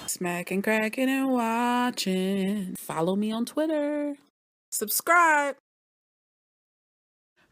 Smacking, cracking, and watching. Follow me on Twitter. Subscribe.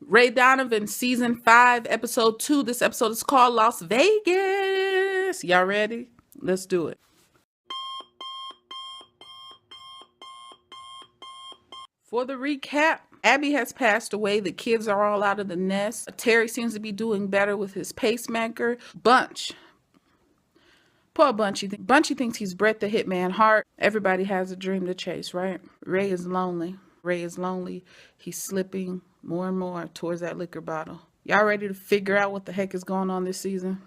Ray Donovan, Season 5, Episode 2. This episode is called Las Vegas. Y'all ready? Let's do it. For the recap, Abby has passed away. The kids are all out of the nest. Terry seems to be doing better with his pacemaker. Poor Bunchy. Bunchy thinks he's Brett the Hitman Hart. Everybody has a dream to chase, right? Ray is lonely. He's slipping more and more towards that liquor bottle. Y'all ready to figure out what the heck is going on this season?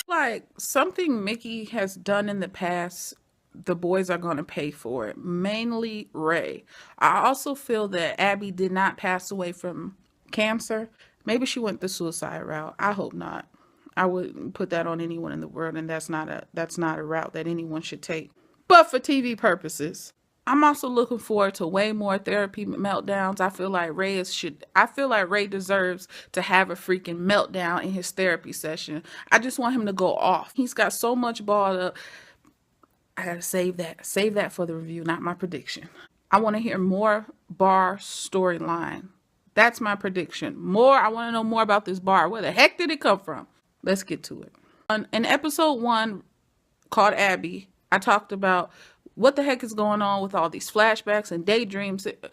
Like something Mickey has done in the past, the boys are going to pay for it. Mainly Ray. I also feel that Abby did not pass away from cancer. Maybe she went the suicide route. I hope not. I wouldn't put that on anyone in the world, and that's not a route that anyone should take. But for TV purposes, I'm also looking forward to way more therapy meltdowns. I feel like Ray deserves to have a freaking meltdown in his therapy session. I just want him to go off. He's got so much balled up. I gotta save that for the review, not my prediction. I want to hear more bar storyline. That's my prediction. I want to know more about this bar. Where the heck did it come from? Let's get to it. In episode 1 called Abby, I talked about what the heck is going on with all these flashbacks and daydreams. It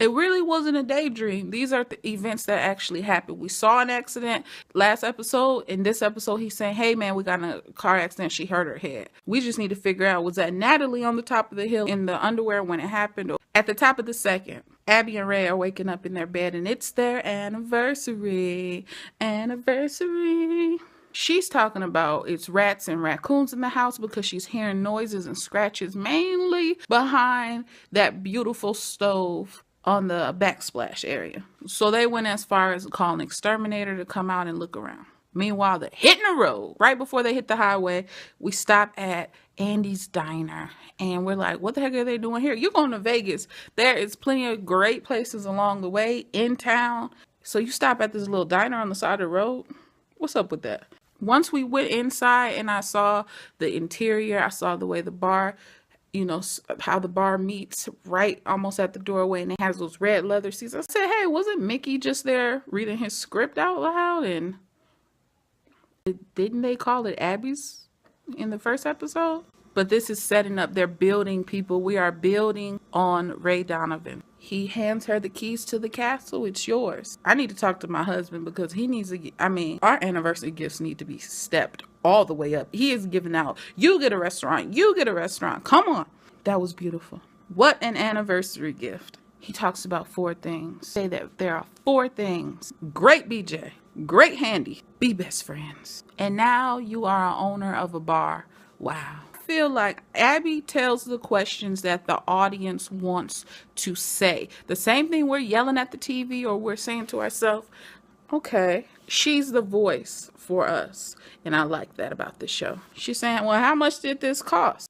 really wasn't a daydream. These are the events that actually happened. We saw an accident last episode. In this episode, he's saying, hey man, we got in a car accident. She hurt her head. We just need to figure out, was that Natalie on the top of the hill in the underwear when it happened? Or at the top of the second, Abby and Ray are waking up in their bed and it's their anniversary. She's talking about it's rats and raccoons in the house because she's hearing noises and scratches mainly behind that beautiful stove on the backsplash area. So they went as far as calling an exterminator to come out and look around. Meanwhile, they're hitting the road. Right before they hit the highway, we stop at Andy's Diner. And we're like, what the heck are they doing here? You're going to Vegas. There is plenty of great places along the way in town. So you stop at this little diner on the side of the road? What's up with that? Once we went inside and I saw the interior, I saw the way the bar, how the bar meets right almost at the doorway and it has those red leather seats. I said, hey, wasn't Mickey just there reading his script out loud? And didn't they call it Abby's in the first episode? But this is setting up, they're building people. We are building on Ray Donovan. He hands her the keys to the castle. It's yours. I need to talk to my husband because he needs to, our anniversary gifts need to be stepped all the way up. He is giving out, you get a restaurant. Come on. That was beautiful. What an anniversary gift. He talks about 4 things. Say that there are 4 things. Great BJ. Great handy. Be best friends. And now you are an owner of a bar. Wow. I feel like Abby tells the questions that the audience wants to say. The same thing we're yelling at the TV or we're saying to ourselves, okay, she's the voice for us. And I like that about this show. She's saying, well, how much did this cost?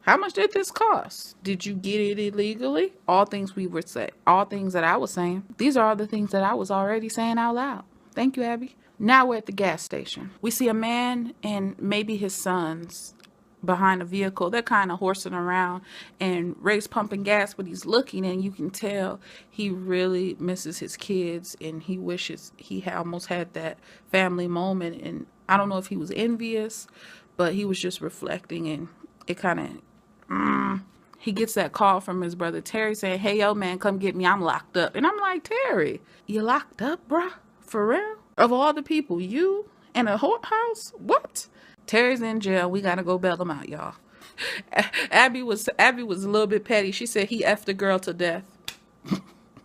Did you get it illegally? All things we would say, all things that I was saying. These are all the things that I was already saying out loud. Thank you, Abby. Now we're at the gas station. We see a man and maybe his sons behind a vehicle. They're kind of horsing around and Ray's pumping gas, but he's looking and you can tell he really misses his kids and he wishes he almost had that family moment. And I don't know if he was envious, but he was just reflecting and it kind of, he gets that call from his brother Terry saying, hey, yo, man, come get me. I'm locked up. And I'm like, Terry, you locked up, bruh? For real? Of all the people, you in a whorehouse? What? Terry's in jail. We gotta go bail him out, y'all. Abby was a little bit petty. She said he effed the girl to death.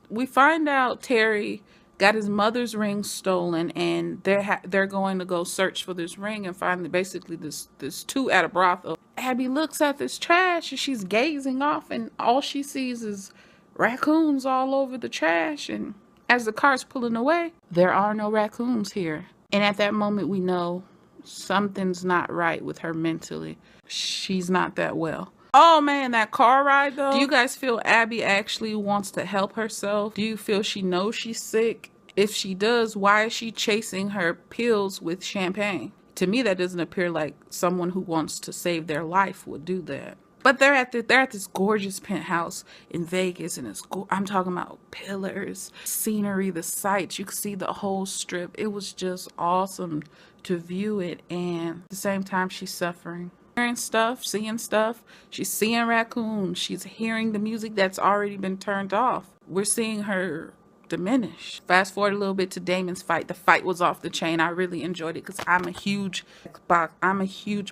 We find out Terry got his mother's ring stolen, and they're going to go search for this ring and find basically this two at a brothel. Abby looks at this trash and she's gazing off, and all she sees is raccoons all over the trash. And as the car's pulling away, there are no raccoons here. And at that moment, we know something's not right with her mentally. She's not that well. Oh man, that car ride though. Do you guys feel Abby actually wants to help herself? Do you feel she knows she's sick? If she does, why is she chasing her pills with champagne? To me, that doesn't appear like someone who wants to save their life would do that. But they're at this gorgeous penthouse in Vegas, and I'm talking about pillars, scenery, the sights. You could see the whole strip. It was just awesome to view it, and at the same time, she's suffering. Hearing stuff, seeing stuff. She's seeing raccoons. She's hearing the music that's already been turned off. We're seeing her diminish. Fast forward a little bit to Damon's fight. The fight was off the chain. I really enjoyed it because I'm a huge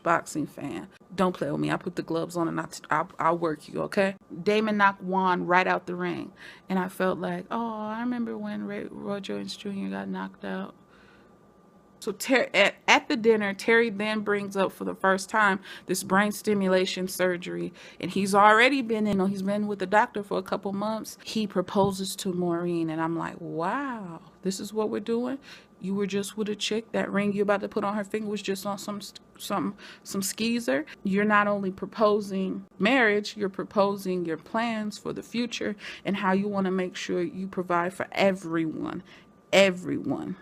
boxing fan. Don't play with me. I put the gloves on and I'll work you, okay? Damon knocked Juan right out the ring, and I felt like, oh, I remember when Roy Jones Jr. got knocked out. So at the dinner, Terry then brings up for the first time this brain stimulation surgery, and he's already he's been with the doctor for a couple months. He proposes to Maureen, and I'm like, wow, this is what we're doing? You were just with a chick. That ring you about to put on her finger was just on some skeezer. You're not only proposing marriage, you're proposing your plans for the future and how you want to make sure you provide for everyone.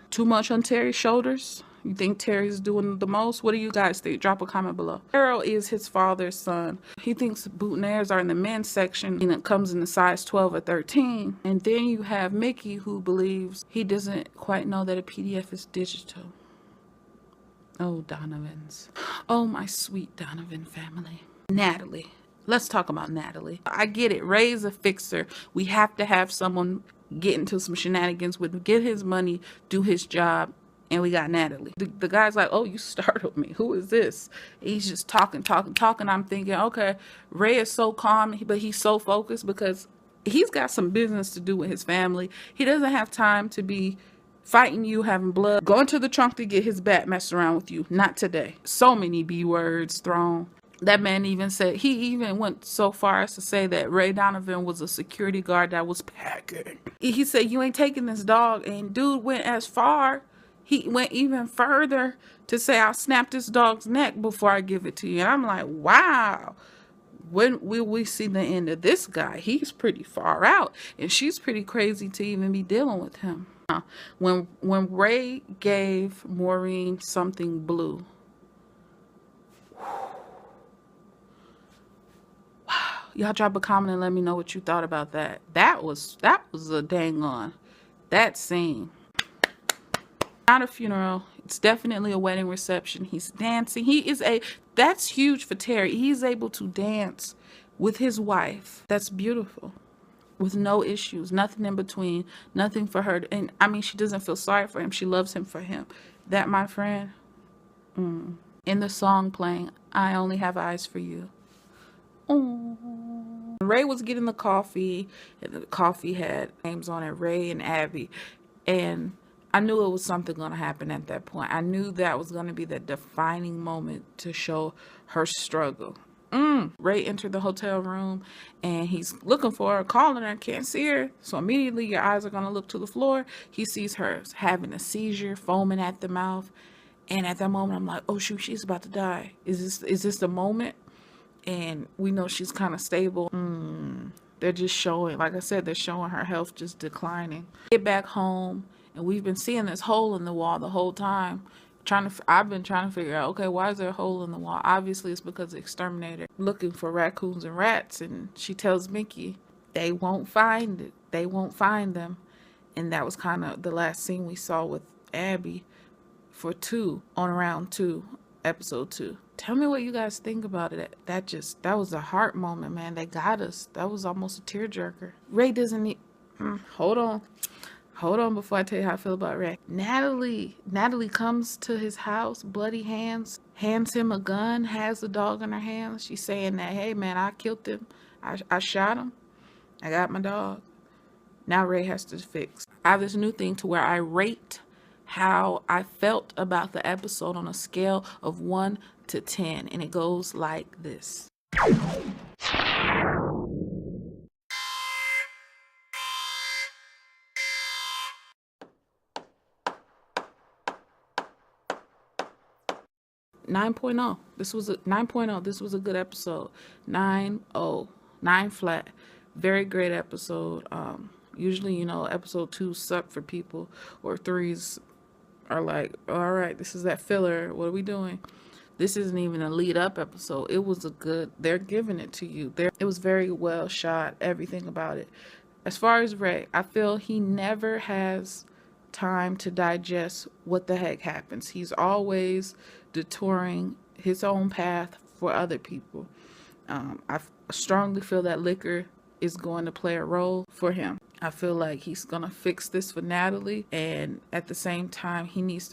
Too much on Terry's shoulders? You think Terry's doing the most? What do you guys think? Drop a comment below. Harold is his father's son. He thinks boutonnieres are in the men's section and it comes in the size 12 or 13. And then you have Mickey, who believes he doesn't quite know that a PDF is digital. Oh, Donovans. Oh, my sweet Donovan family. Natalie. Let's talk about Natalie. I get it. Ray's a fixer. We have to have someone get into some shenanigans with him, get his money, do his job, and we got Natalie. The guy's like, oh, you startled me. Who is this? He's just talking. I'm thinking, okay, Ray is so calm, but he's so focused because he's got some business to do with his family. He doesn't have time to be fighting you, having blood, going to the trunk to get his bat messed around with you. Not today. So many B words thrown. That man he even went so far as to say that Ray Donovan was a security guard that was packing. He said, you ain't taking this dog. And dude went as far. He went even further to say, I'll snap this dog's neck before I give it to you. And I'm like, wow. When will we see the end of this guy? He's pretty far out. And she's pretty crazy to even be dealing with him. When Ray gave Maureen something blue, y'all drop a comment and let me know what you thought about that. That was a dang on. That scene. Not a funeral. It's definitely a wedding reception. He's dancing. That's huge for Terry. He's able to dance with his wife. That's beautiful. With no issues, nothing in between, nothing for her. And I mean, she doesn't feel sorry for him. She loves him for him. That, my friend, in the song playing, I Only Have Eyes for You. Ray was getting the coffee, and the coffee had names on it, Ray and Abby, and I knew it was something going to happen at that point. I knew that was going to be the defining moment to show her struggle. Ray entered the hotel room, and he's looking for her, calling her, can't see her. So immediately your eyes are going to look to the floor. He sees her having a seizure, foaming at the mouth, and at that moment I'm like, oh shoot, she's about to die. Is this the moment? And we know she's kind of stable. They're just showing, like I said, they're showing her health just declining. Get back home, and we've been seeing this hole in the wall the whole time. I've been trying to figure out, okay, why is there a hole in the wall? Obviously, it's because the exterminator looking for raccoons and rats, and she tells Mickey they won't find it. They won't find them. And that was kind of the last scene we saw with Abby for round 2, episode 2. Tell me what you guys think about it. That was a heart moment, man. They got us. That was almost a tearjerker. Ray doesn't need... Hold on before I tell you how I feel about Ray. Natalie comes to his house, bloody hands, hands him a gun, has the dog in her hands. She's saying that, hey, man, I killed him. I shot him. I got my dog. Now Ray has to fix. I have this new thing to where I rate how I felt about the episode on a scale of 1 to 10, and it goes like this. 9.0. This was a 9.0. This was a good episode. 9.0. 9 flat. Very great episode. Usually, episode 2 suck for people, or 3s are like, all right, this is that filler. What are we doing? This isn't even a lead up episode. It was a good, they're giving it to you. It was very well shot, everything about it. As far as Ray, I feel he never has time to digest what the heck happens. He's always detouring his own path for other people. I strongly feel that liquor is going to play a role for him. I feel like he's going to fix this for Natalie, and at the same time, he's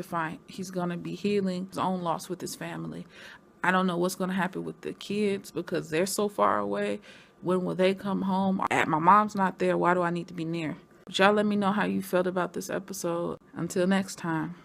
going to be healing his own loss with his family. I don't know what's going to happen with the kids because they're so far away. When will they come home? My mom's not there. Why do I need to be near? But y'all let me know how you felt about this episode. Until next time.